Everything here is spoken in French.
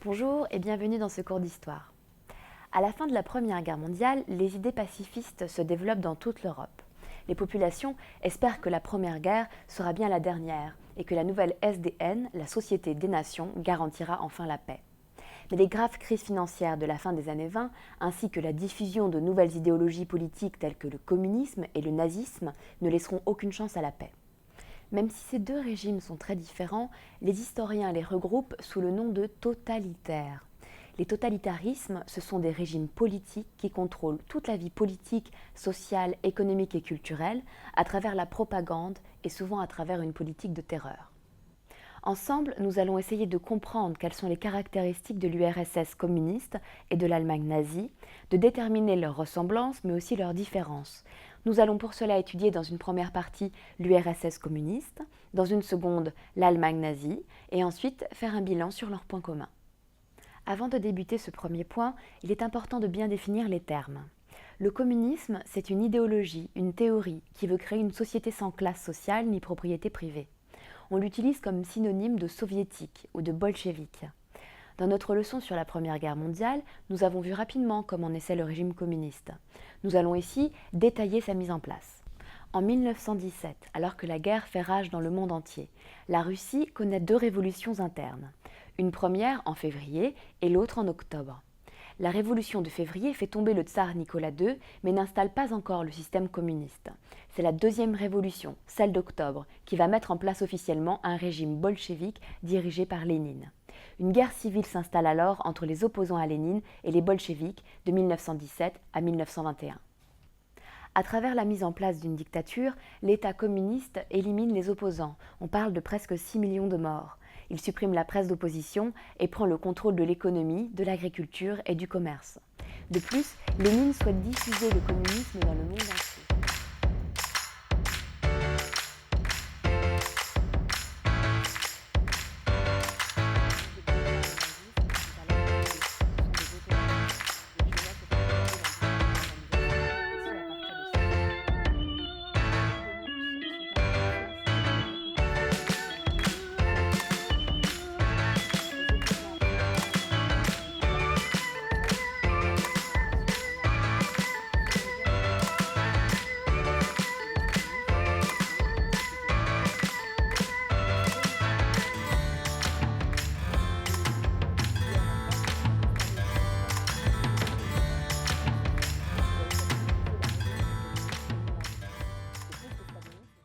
Bonjour et bienvenue dans ce cours d'histoire. À la fin de la Première Guerre mondiale, les idées pacifistes se développent dans toute l'Europe. Les populations espèrent que la Première Guerre sera bien la dernière et que la nouvelle SDN, la Société des Nations, garantira enfin la paix. Mais les graves crises financières de la fin des années 20, ainsi que la diffusion de nouvelles idéologies politiques telles que le communisme et le nazisme, ne laisseront aucune chance à la paix. Même si ces deux régimes sont très différents, les historiens les regroupent sous le nom de totalitaires. Les totalitarismes, ce sont des régimes politiques qui contrôlent toute la vie politique, sociale, économique et culturelle à travers la propagande et souvent à travers une politique de terreur. Ensemble, nous allons essayer de comprendre quelles sont les caractéristiques de l'URSS communiste et de l'Allemagne nazie, de déterminer leurs ressemblances mais aussi leurs différences. Nous allons pour cela étudier dans une première partie l'URSS communiste, dans une seconde l'Allemagne nazie et ensuite faire un bilan sur leurs points communs. Avant de débuter ce premier point, il est important de bien définir les termes. Le communisme, c'est une idéologie, une théorie qui veut créer une société sans classe sociale ni propriété privée. On l'utilise comme synonyme de soviétique ou de bolchevique. Dans notre leçon sur la Première Guerre mondiale, nous avons vu rapidement comment naissait le régime communiste. Nous allons ici détailler sa mise en place. En 1917, alors que la guerre fait rage dans le monde entier, la Russie connaît deux révolutions internes. Une première en février et l'autre en octobre. La révolution de février fait tomber le tsar Nicolas II, mais n'installe pas encore le système communiste. C'est la deuxième révolution, celle d'octobre, qui va mettre en place officiellement un régime bolchevique dirigé par Lénine. Une guerre civile s'installe alors entre les opposants à Lénine et les bolcheviks de 1917 à 1921. À travers la mise en place d'une dictature, l'État communiste élimine les opposants. On parle de presque 6 millions de morts. Il supprime la presse d'opposition et prend le contrôle de l'économie, de l'agriculture et du commerce. De plus, Lénine souhaite diffuser le communisme dans le monde entier.